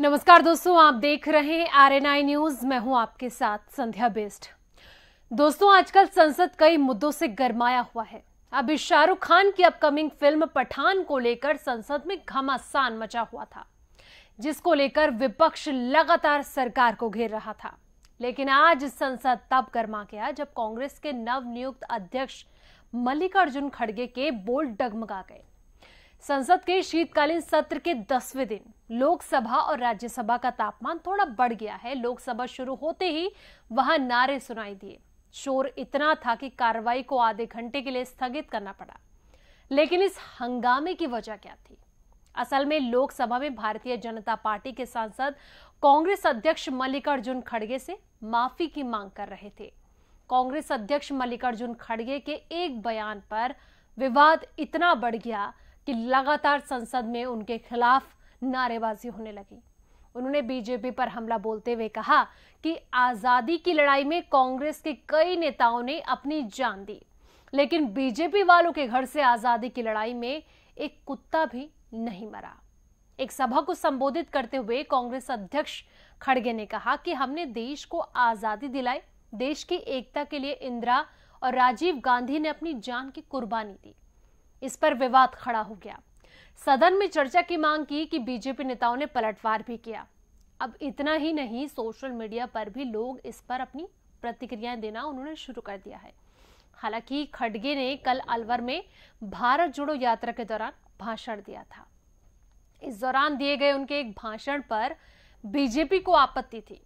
नमस्कार दोस्तों, आप देख रहे हैं आरएनआई न्यूज। मैं हूं आपके साथ संध्या बेस्ट। दोस्तों, आजकल संसद कई मुद्दों से गरमाया हुआ है। अभी शाहरुख खान की अपकमिंग फिल्म पठान को लेकर संसद में घमासान मचा हुआ था, जिसको लेकर विपक्ष लगातार सरकार को घेर रहा था। लेकिन आज संसद तब गर्मा गया जब कांग्रेस के नवनियुक्त अध्यक्ष मल्लिकार्जुन खड़गे के बोल्ट डगमगा गए। संसद के शीतकालीन सत्र के 10वें दिन लोकसभा और राज्यसभा का तापमान थोड़ा बढ़ गया है। लोकसभा शुरू होते ही वहां नारे सुनाई दिए। शोर इतना था कि कार्रवाई को आधे घंटे के लिए स्थगित करना पड़ा। लेकिन इस हंगामे की वजह क्या थी? असल में लोकसभा में भारतीय जनता पार्टी के सांसद कांग्रेस अध्यक्ष मल्लिकार्जुन खड़गे से माफी की मांग कर रहे थे। कांग्रेस अध्यक्ष मल्लिकार्जुन खड़गे के एक बयान पर विवाद इतना बढ़ गया कि लगातार संसद में उनके खिलाफ नारेबाजी होने लगी। उन्होंने बीजेपी पर हमला बोलते हुए कहा कि आजादी की लड़ाई में कांग्रेस के कई नेताओं ने अपनी जान दी, लेकिन बीजेपी वालों के घर से आजादी की लड़ाई में एक कुत्ता भी नहीं मरा। एक सभा को संबोधित करते हुए कांग्रेस अध्यक्ष खड़गे ने कहा कि हमने देश को आजादी दिलाई, देश की एकता के लिए इंदिरा और राजीव गांधी ने अपनी जान की कुर्बानी दी। इस पर विवाद खड़ा हो गया। सदन में चर्चा की मांग की कि बीजेपी नेताओं ने पलटवार भी किया। अब इतना ही नहीं, सोशल मीडिया पर भी लोग इस पर अपनी प्रतिक्रियाएं देना उन्होंने शुरू कर दिया है। हालांकि खड़गे ने कल अलवर में भारत जोड़ो यात्रा के दौरान भाषण दिया था। इस दौरान दिए गए उनके एक भाषण पर बीजेपी को आपत्ति थी।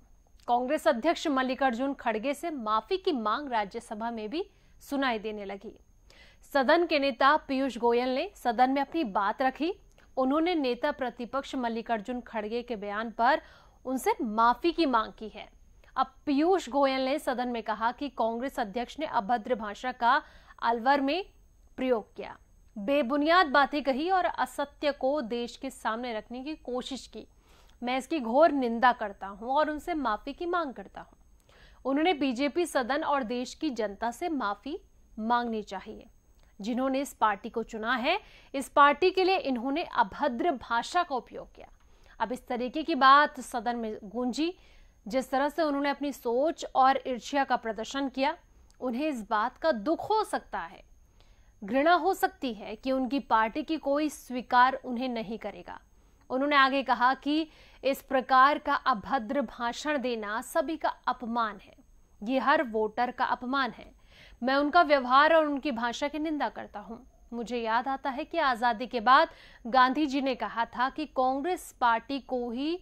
कांग्रेस अध्यक्ष मल्लिकार्जुन खड़गे से माफी की मांग राज्यसभा में भी सुनाई देने लगी। सदन के नेता पीयूष गोयल ने सदन में अपनी बात रखी। उन्होंने नेता प्रतिपक्ष मल्लिकार्जुन खड़गे के बयान पर उनसे माफी की मांग की है। अब पीयूष गोयल ने सदन में कहा कि कांग्रेस अध्यक्ष ने अभद्र भाषा का अलवर में प्रयोग किया, बेबुनियाद बातें कही और असत्य को देश के सामने रखने की कोशिश की। मैं इसकी घोर निंदा करता हूं और उनसे माफी की मांग करता हूं। उन्होंने बीजेपी सदन और देश की जनता से माफी मांगनी चाहिए। जिन्होंने इस पार्टी को चुना है, इस पार्टी के लिए इन्होंने अभद्र भाषा का उपयोग किया। अब इस तरीके की बात सदन में गूंजी। जिस तरह से उन्होंने अपनी सोच और ईर्ष्या का प्रदर्शन किया, उन्हें इस बात का दुख हो सकता है, घृणा हो सकती है कि उनकी पार्टी की कोई स्वीकार उन्हें नहीं करेगा। उन्होंने आगे कहा कि इस प्रकार का अभद्र भाषण देना सभी का अपमान है, ये हर वोटर का अपमान है। मैं उनका व्यवहार और उनकी भाषा की निंदा करता हूं। मुझे याद आता है कि आजादी के बाद गांधी जी ने कहा था कि कांग्रेस पार्टी को ही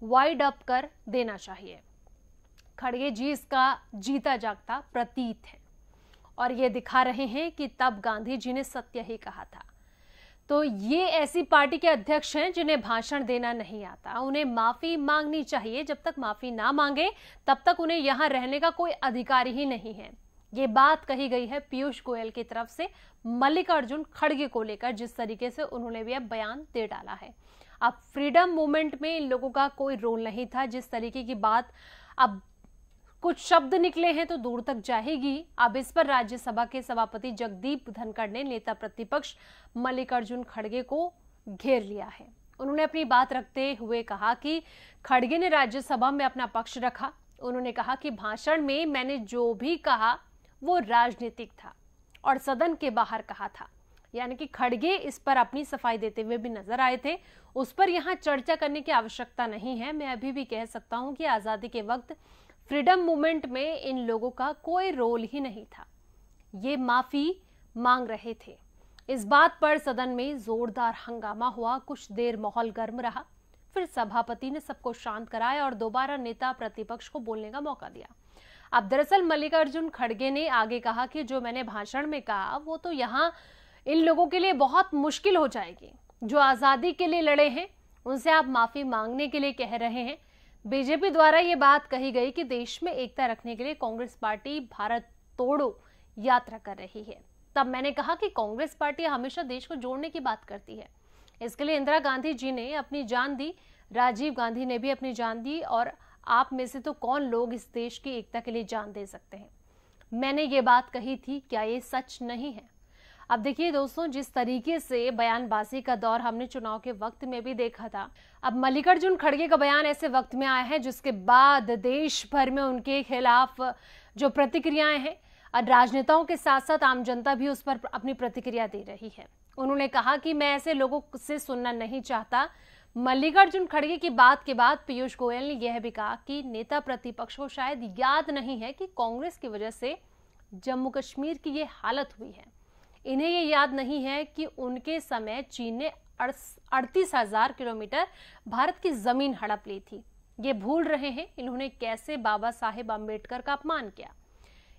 वाइड अप कर देना चाहिए। खड़गे जी इसका जीता जागता प्रतीत है और ये दिखा रहे हैं कि तब गांधी जी ने सत्य ही कहा था। तो ये ऐसी पार्टी के अध्यक्ष हैं जिन्हें भाषण देना नहीं आता। उन्हें माफी मांगनी चाहिए। जब तक माफी ना मांगे तब तक उन्हें यहां रहने का कोई अधिकार ही नहीं है। ये बात कही गई है पीयूष गोयल की तरफ से मल्लिकार्जुन खड़गे को लेकर, जिस तरीके से उन्होंने भी अब बयान दे डाला है। अब फ्रीडम मूवमेंट में इन लोगों का कोई रोल नहीं था। जिस तरीके की बात अब कुछ शब्द निकले हैं तो दूर तक जाएगी। अब इस पर राज्यसभा के सभापति जगदीप धनखड़ ने नेता प्रतिपक्ष मल्लिकार्जुन खड़गे को घेर लिया है। उन्होंने अपनी बात रखते हुए कहा कि खड़गे ने राज्यसभा में अपना पक्ष रखा। उन्होंने कहा कि भाषण में मैंने जो भी कहा वो राजनीतिक था और सदन के बाहर कहा था। यानी कि खड़गे इस पर अपनी सफाई देते हुए भी नजर आए थे। उस पर यहां चर्चा करने की आवश्यकता नहीं है। मैं अभी भी कह सकता हूं कि आजादी के वक्त फ्रीडम मूवमेंट में इन लोगों का कोई रोल ही नहीं था। ये माफी मांग रहे थे। इस बात पर सदन में जोरदार हंगामा हुआ। कुछ देर माहौल गर्म रहा, फिर सभापति ने सबको शांत कराया और दोबारा नेता प्रतिपक्ष को बोलने का मौका दिया। अब दरअसल मल्लिकार्जुन खड़गे ने आगे कहा कि जो मैंने भाषण में कहा वो तो यहाँ इन लोगों के लिए बहुत मुश्किल हो जाएगी जो आजादी के लिए लड़े हैं। उनसे आप माफी मांगने के लिए कह रहे हैं। बीजेपी द्वारा ये बात कही गई कि देश में एकता रखने के लिए कांग्रेस पार्टी भारत तोड़ो यात्रा कर रही है। तब मैंने कहा कि कांग्रेस पार्टी हमेशा देश को जोड़ने की बात करती है। इसके लिए इंदिरा गांधी जी ने अपनी जान दी, राजीव गांधी ने भी अपनी जान दी, और आप में से तो कौन लोग इस देश की एकता के लिए जान दे सकते हैं। मैंने ये बात कही थी, क्या ये सच नहीं है? अब देखिए दोस्तों, जिस तरीके से बयानबाजी का दौर हमने चुनाव के वक्त में भी देखा था, अब मल्लिकार्जुन खड़गे का बयान ऐसे वक्त में आया है जिसके बाद देश भर में उनके खिलाफ जो प्रतिक्रियाएं हैं, राजनेताओं के साथ साथ आम जनता भी उस पर अपनी प्रतिक्रिया दे रही है। उन्होंने कहा कि मैं ऐसे लोगों से सुनना नहीं चाहता। मल्लिकार्जुन खड़गे की बात के बाद पीयूष गोयल ने यह भी कहा कि नेता प्रतिपक्ष को शायद याद नहीं है कि कांग्रेस की वजह से जम्मू कश्मीर की ये हालत हुई है। इन्हें ये याद नहीं है कि उनके समय चीन ने 38,000 किलोमीटर भारत की जमीन हड़प ली थी। ये भूल रहे हैं इन्होंने कैसे बाबा साहेब अम्बेडकर का अपमान किया।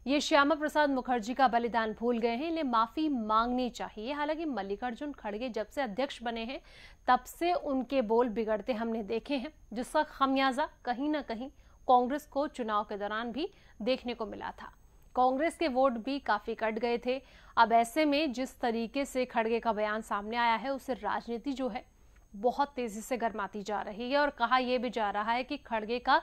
ये श्यामा प्रसाद मुखर्जी का बलिदान भूल गए हैं, इन्हें माफी मांगनी चाहिए। हालांकि मल्लिकार्जुन खड़गे जब से अध्यक्ष बने हैं तब से उनके बोल बिगड़ते हमने देखे हैं, जिसका खमियाजा कहीं ना कहीं कांग्रेस को चुनाव के दौरान भी देखने को मिला था। कांग्रेस के वोट भी काफी कट गए थे। अब ऐसे में जिस तरीके से खड़गे का बयान सामने आया है, उससे राजनीति जो है बहुत तेजी से गर्माती जा रही है। और कहा यह भी जा रहा है कि खड़गे का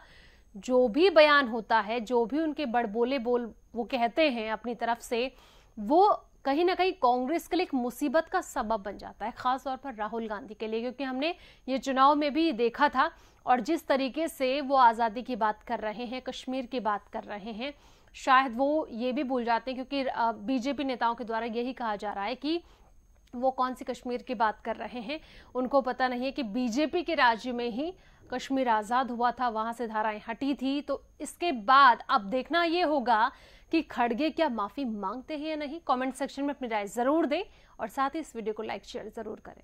जो भी बयान होता है, जो भी उनके बड़बोले बोल वो कहते हैं अपनी तरफ से, वो कहीं ना कहीं कांग्रेस के लिए एक मुसीबत का सबब बन जाता है, खास तौर पर राहुल गांधी के लिए, क्योंकि हमने ये चुनाव में भी देखा था। और जिस तरीके से वो आजादी की बात कर रहे हैं, कश्मीर की बात कर रहे हैं, शायद वो ये भी भूल जाते हैं, क्योंकि बीजेपी नेताओं के द्वारा यही कहा जा रहा है कि वो कौन सी कश्मीर की बात कर रहे हैं। उनको पता नहीं है कि बीजेपी के राज्य में ही कश्मीर आजाद हुआ था, वहां से धाराएं हटी थी। तो इसके बाद अब देखना ये होगा कि खड़गे क्या माफी मांगते हैं या नहीं। कमेंट सेक्शन में अपनी राय जरूर दें और साथ ही इस वीडियो को लाइक शेयर जरूर करें।